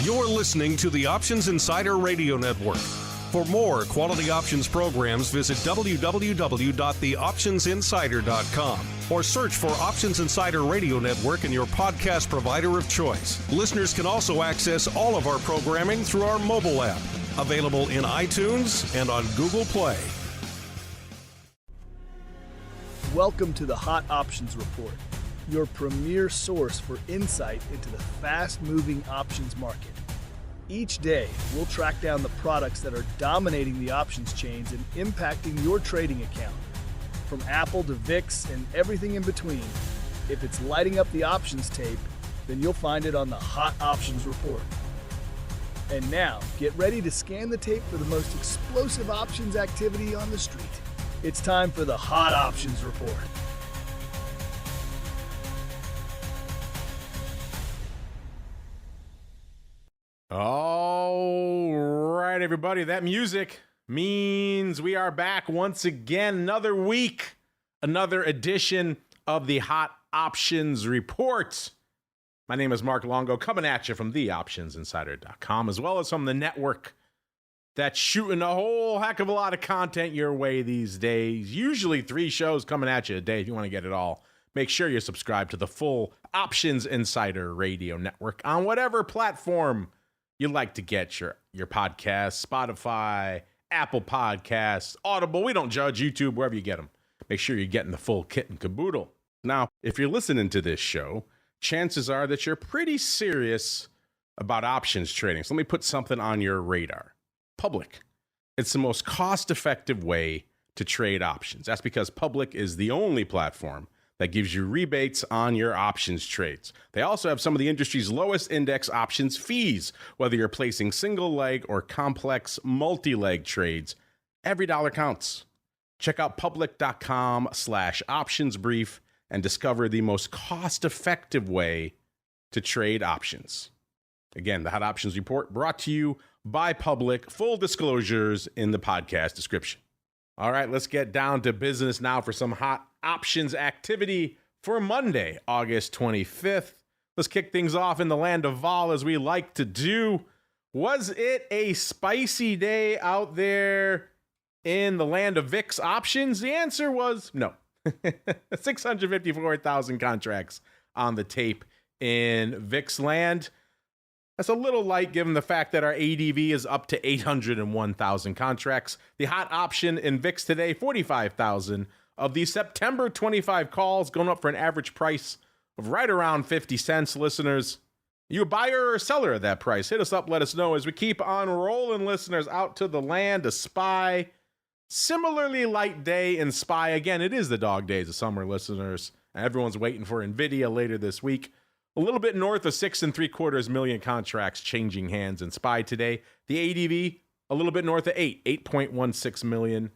You're listening to the Options Insider Radio Network. For more quality options programs, visit www.theoptionsinsider.com or search for Options Insider Radio Network in your podcast provider of choice. Listeners can also access all of our programming through our mobile app, available in iTunes and on Google Play. Welcome to the Hot Options Report, your premier source for insight into the fast-moving options market. Each day, we'll track down the products that are dominating the options chains and impacting your trading account. From Apple to VIX and everything in between, if it's lighting up the options tape, then you'll find it on the Hot Options Report. And now, get ready to scan the tape for the most explosive options activity on the street. It's time for the Hot Options Report. All right, everybody, that music means we are back once again. Another week, another edition of the Hot Options Report. My name is Mark Longo, coming at you from theoptionsinsider.com, as well as from the network that's shooting a whole heck of a lot of content your way these days. Usually 3 shows coming at you a day if you want to get it all. Make sure you're subscribed to the full Options Insider Radio Network on whatever platform you like to get your podcasts, Spotify, Apple Podcasts, Audible. We don't judge. YouTube, wherever you get them. Make sure you're getting the full kit and caboodle. Now, if you're listening to this show, chances are that you're pretty serious about options trading. So let me put something on your radar. Public. It's the most cost-effective way to trade options. That's because Public is the only platform that gives you rebates on your options trades. They also have some of the industry's lowest index options fees, whether you're placing single leg or complex multi-leg trades. Every dollar counts. Check out public.com/optionsbrief and discover the most cost-effective way to trade options. Again, the Hot Options Report brought to you by Public. Full disclosures in the podcast description. All right, let's get down to business now for some hot options activity for Monday, August 25th. Let's kick things off in the land of vol, as we like to do. Was it a spicy day out there in the land of VIX options? The answer was no. 654,000 contracts on the tape in VIX land. That's a little light given the fact that our ADV is up to 801,000 contracts. The hot option in VIX today, 45,000 of the September 25 calls, going up for an average price of right around 50 cents. Listeners, you a buyer or a seller at that price? Hit us up, let us know as we keep on rolling. Listeners, out to the land of SPY. Similarly light day in SPY. Again, it is the dog days of summer, listeners. Everyone's waiting for Nvidia later this week. A little bit north of 6.75 million contracts changing hands in SPY today. The ADV, a little bit north of 8.16 million.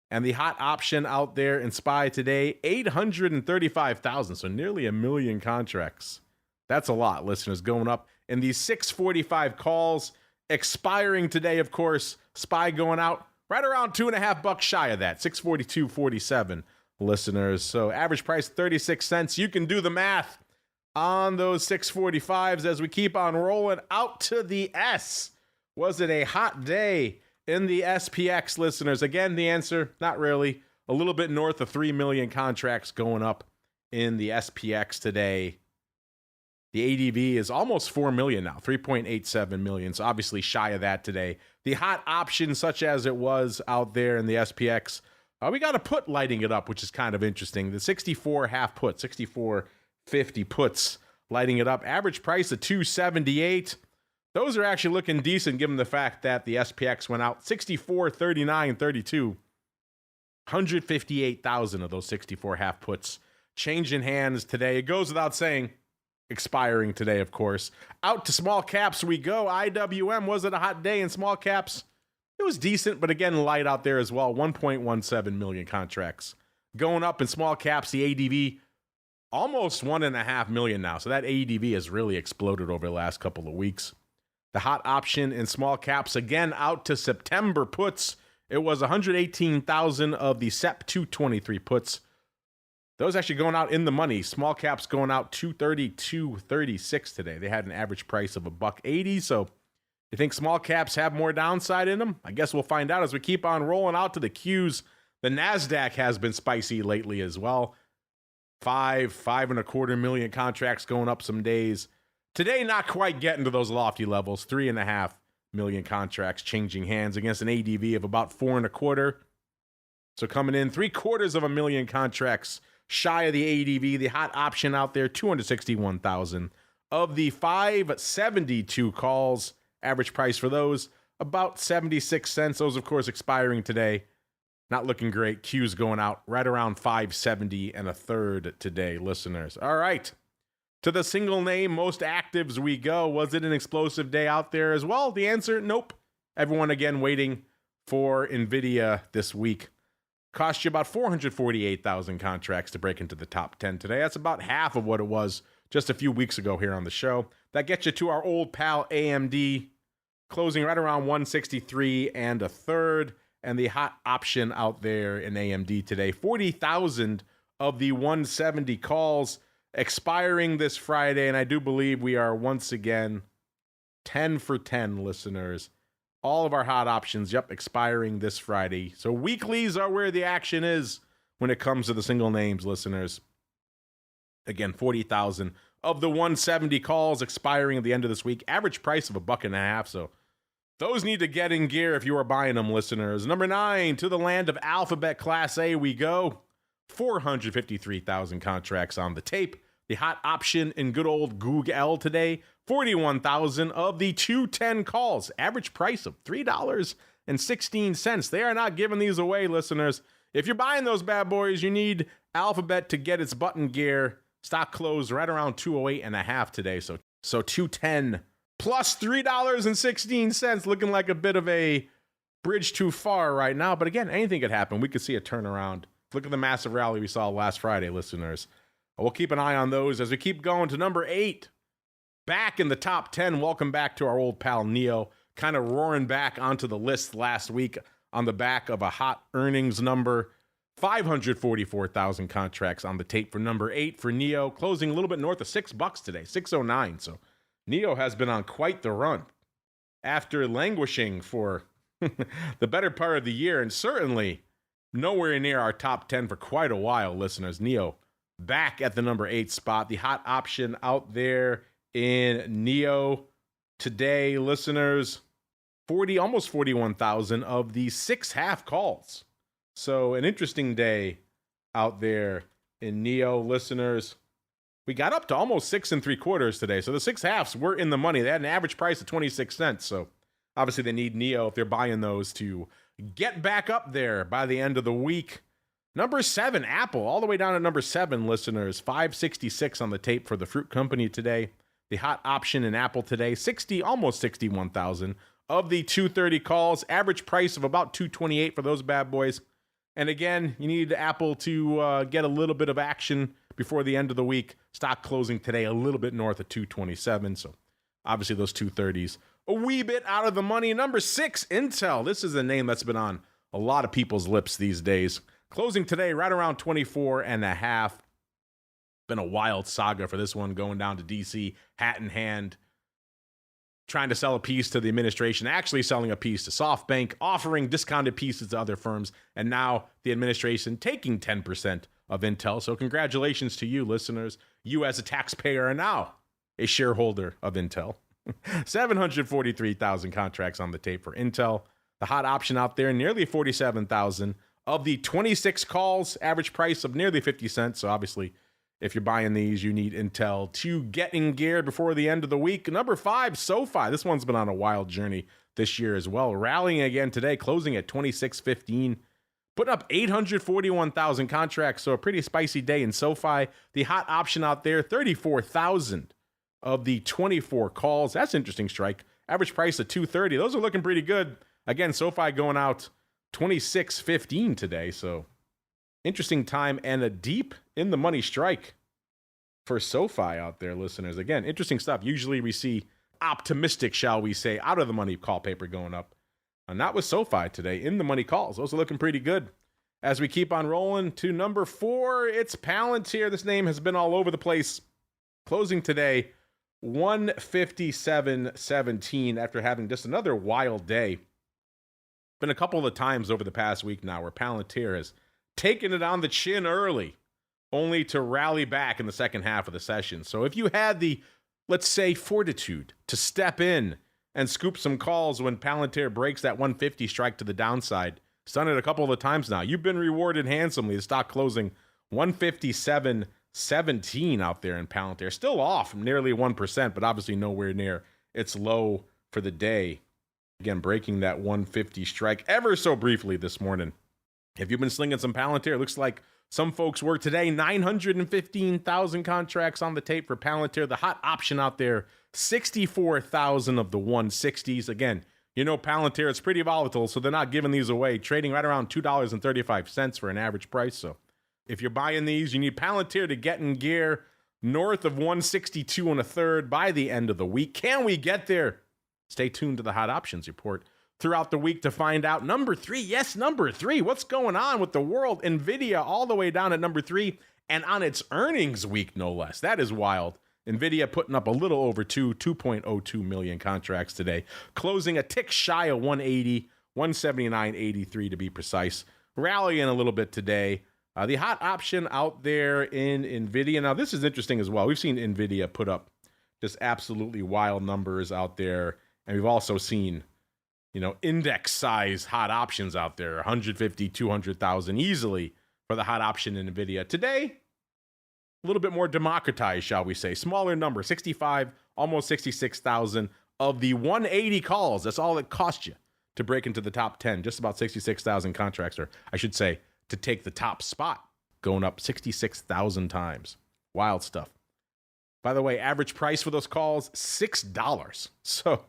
And the hot option out there in SPY today, 835,000. So nearly a million contracts. That's a lot, listeners, going up in these 645 calls. Expiring today, of course, SPY going out right around $2.50 shy of that, 642.47, listeners. So average price, 36 cents. You can do the math on those 645s as we keep on rolling out to the S. Was it a hot day in the SPX, listeners? Again, the answer, not really. A little bit north of 3 million contracts going up in the SPX today. The ADV is almost 4 million now, 3.87 million. So obviously shy of that today. The hot option, such as it was out there in the SPX, we got a put lighting it up, which is kind of interesting. The 64 half put, 64.50 puts lighting it up. Average price of 278. Those are actually looking decent given the fact that the SPX went out 64, 39, 32. 158,000 of those 64 half puts changing hands today. It goes without saying, expiring today, of course. Out to small caps we go. IWM, was it a hot day in small caps? It was decent, but again, light out there as well. 1.17 million contracts going up in small caps. The ADV almost 1.5 million now. So that ADV has really exploded over the last couple of weeks. The hot option in small caps, again, out to September puts. It was 118,000 of the SEP 223 puts Those actually going out in the money. Small caps going out 230, 236 today. They had an average price of $1.80. So you think small caps have more downside in them? I guess we'll find out as we keep on rolling out to the Qs. The NASDAQ has been spicy lately as well. 5.25 million contracts going up some days. Today, not quite getting to those lofty levels. 3.5 million contracts changing hands against an ADV of about 4.25. So coming in 750,000 contracts shy of the ADV. The hot option out there, 261,000. Of the 572 calls, average price for those, about 76 cents. Those, of course, expiring today. Not looking great. Q's going out right around 570 and a third today, listeners. All right. To the single name most actives we go. Was it an explosive day out there as well? The answer, nope. Everyone again waiting for Nvidia this week. Cost you about 448,000 contracts to break into the top 10 today. That's about half of what it was just a few weeks ago here on the show. That gets you to our old pal AMD, closing right around 163 and a third. And the hot option out there in AMD today, 40,000 of the 170 calls expiring this Friday. And I do believe we are once again 10 for 10, listeners. All of our hot options, expiring this Friday. So weeklies are where the action is when it comes to the single names, listeners. Again, 40,000 of the 170 calls expiring at the end of this week. Average price of $1.50. So those need to get in gear if you are buying them, listeners. Number 9, to the land of Alphabet Class A we go. 453,000 contracts on the tape. The hot option in good old Google today, 41,000 of the 210 calls. Average price of $3.16. They are not giving these away, listeners. If you're buying those bad boys, you need Alphabet to get its button gear. Stock closed right around 208.5 today. So 210 plus $3.16, looking like a bit of a bridge too far right now. But again, anything could happen. We could see a turnaround. Look at the massive rally we saw last Friday, listeners. We'll keep an eye on those as we keep going to number 8. Back in the top 10. Welcome back to our old pal Neo. Kind of roaring back onto the list last week on the back of a hot earnings number. 544,000 contracts on the tape for number 8 for Neo. Closing a little bit north of $6 today, 609. So Neo has been on quite the run after languishing for the better part of the year, and certainly nowhere near our top 10 for quite a while, listeners. Neo back at the number 8 spot. The hot option out there in Neo today, listeners, almost 41,000 of the 6 half calls. So an interesting day out there in Neo, listeners. We got up to almost 6 3/4 today. So the 6 halves were in the money. They had an average price of 26 cents. So obviously they need Neo, if they're buying those, to get back up there by the end of the week. Number 7, Apple, all the way down to number 7, listeners. 566 on the tape for the fruit company today. The hot option in Apple today, almost 61,000 of the 230 calls. Average price of about 228 for those bad boys. And again, you need Apple to get a little bit of action before the end of the week. Stock closing today a little bit north of 227. So obviously those 230s a wee bit out of the money. Number 6, Intel. This is a name that's been on a lot of people's lips these days. Closing today right around 24.5. Been a wild saga for this one, going down to DC, hat in hand, trying to sell a piece to the administration, actually selling a piece to SoftBank, offering discounted pieces to other firms, and now the administration taking 10% of Intel. So congratulations to you, listeners. You as a taxpayer are now a shareholder of Intel. 743,000 contracts on the tape for Intel. The hot option out there, nearly 47,000 of the 26 calls, average price of nearly 50 cents. So obviously, if you're buying these, you need Intel to get in gear before the end of the week. Number 5, SoFi. This one's been on a wild journey this year as well. Rallying again today, closing at 26.15. Putting up 841,000 contracts, so a pretty spicy day in SoFi. The hot option out there, 34,000 of the 24 calls. That's an interesting strike. Average price of 230. Those are looking pretty good. Again, SoFi going out 26.15 today, so interesting time and a deep in the money strike for SoFi out there, listeners. Again, interesting stuff. Usually we see optimistic, shall we say, out of the money call paper going up. Not with SoFi today. In the money calls. Those are looking pretty good. As we keep on rolling to number 4, it's Palantir. This name has been all over the place. Closing today, 157.17 after having just another wild day. Been a couple of times over the past week now where Palantir has taken it on the chin early, only to rally back in the second half of the session. So if you had the, let's say, fortitude to step in and scoop some calls when Palantir breaks that 150 strike to the downside, it's done it a couple of times now. You've been rewarded handsomely. The stock closing 157.17 out there in Palantir. Still off nearly 1%, but obviously nowhere near its low for the day. Again, breaking that 150 strike ever so briefly this morning. If you've been slinging some Palantir, it looks like some folks were today. 915,000 contracts on the tape for Palantir. The hot option out there, 64,000 of the 160s. Again, you know Palantir, it's pretty volatile, so they're not giving these away. Trading right around $2.35 for an average price. So if you're buying these, you need Palantir to get in gear north of 162 and a third by the end of the week. Can we get there? Stay tuned to the Hot Options Report throughout the week to find out. Number 3, yes, number 3. What's going on with the world? Nvidia all the way down at number 3 and on its earnings week, no less. That is wild. Nvidia putting up a little over 2.02 million contracts today, closing a tick shy of 180, 179.83 to be precise. Rallying a little bit today. The hot option out there in Nvidia. Now, this is interesting as well. We've seen Nvidia put up just absolutely wild numbers out there, and we've also seen, you know, index size hot options out there, 150, 200,000 easily for the hot option in Nvidia. Today, a little bit more democratized, shall we say. Smaller number, 65, almost 66,000 of the 180 calls. That's all it cost you to break into the top 10. Just about 66,000 contracts, or I should say, to take the top spot, going up 66,000 times. Wild stuff. By the way, average price for those calls, $6. So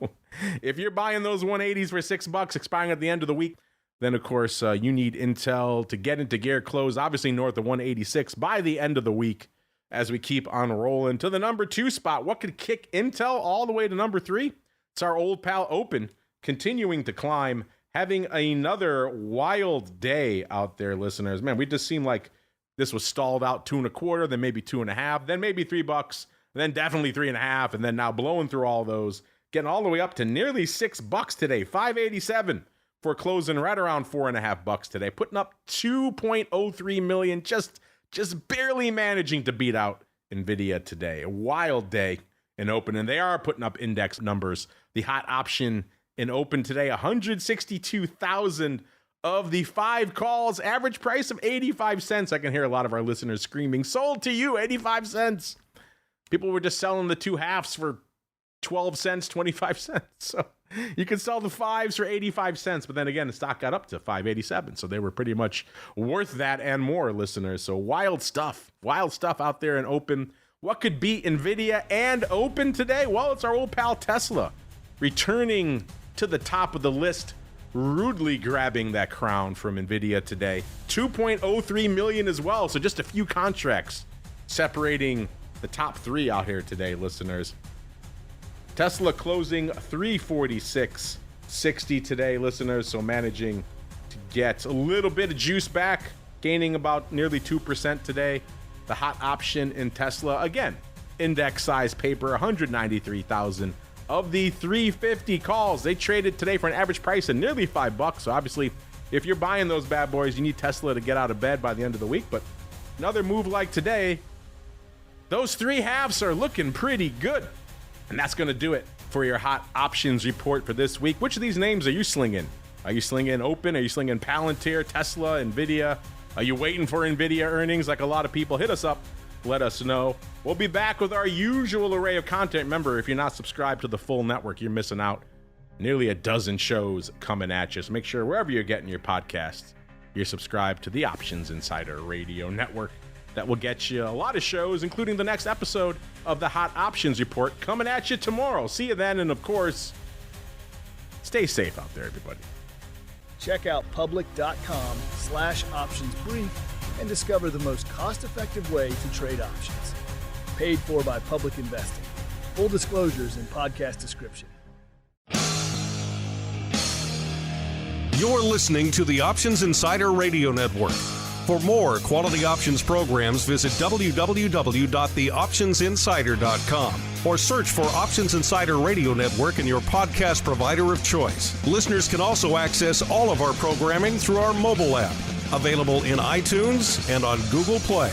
if you're buying those 180s for $6, expiring at the end of the week, then, of course, you need Intel to get into gear, close obviously north of 186 by the end of the week as we keep on rolling to the number 2 spot. What could kick Intel all the way to number 3? It's our old pal Open, continuing to climb, having another wild day out there, listeners. Man, we just seemed like this was stalled out 2.25, then maybe 2.5, then maybe $3, then definitely 3.5, and then now blowing through all those, getting all the way up to nearly $6 today, $5.87 for closing right around $4.5 today, putting up 2.03 million, just barely managing to beat out Nvidia today. A wild day in Open, and they are putting up index numbers. The hot option in Open today, 162,000 of the 5 calls, average price of 85 cents. I can hear a lot of our listeners screaming, sold to you, 85 cents. People were just selling the 2 halves for 12 cents, 25 cents. So you could sell the 5s for 85 cents. But then again, the stock got up to 587. So they were pretty much worth that and more, listeners. So wild stuff out there in Open. What could beat Nvidia and Open today? Well, it's our old pal Tesla returning to the top of the list, rudely grabbing that crown from Nvidia today. 2.03 million as well. So just a few contracts separating the top 3 out here today, listeners. Tesla closing 346.60 today, listeners. So managing to get a little bit of juice back, gaining about nearly 2% today. The hot option in Tesla, again, index size paper, 193,000 of the 350 calls. They traded today for an average price of nearly $5. So obviously, if you're buying those bad boys, you need Tesla to get out of bed by the end of the week. But another move like today, those 3 halves are looking pretty good. And that's going to do it for your hot options report for this week. Which of these names are you slinging? Are you slinging Open? Are you slinging Palantir, Tesla, Nvidia? Are you waiting for Nvidia earnings like a lot of people? Hit us up. Let us know. We'll be back with our usual array of content. Remember, if you're not subscribed to the full network, you're missing out. Nearly a dozen shows coming at you. So make sure wherever you're getting your podcasts, you're subscribed to the Options Insider Radio Network. That will get you a lot of shows, including the next episode of the Hot Options Report coming at you tomorrow. See you then, and of course, stay safe out there, everybody. Check out public.com/optionsbrief and discover the most cost-effective way to trade options. Paid for by Public Investing. Full disclosures in podcast description. You're listening to the Options Insider Radio Network. For more quality options programs, visit www.theoptionsinsider.com or search for Options Insider Radio Network in your podcast provider of choice. Listeners can also access all of our programming through our mobile app, available in iTunes and on Google Play.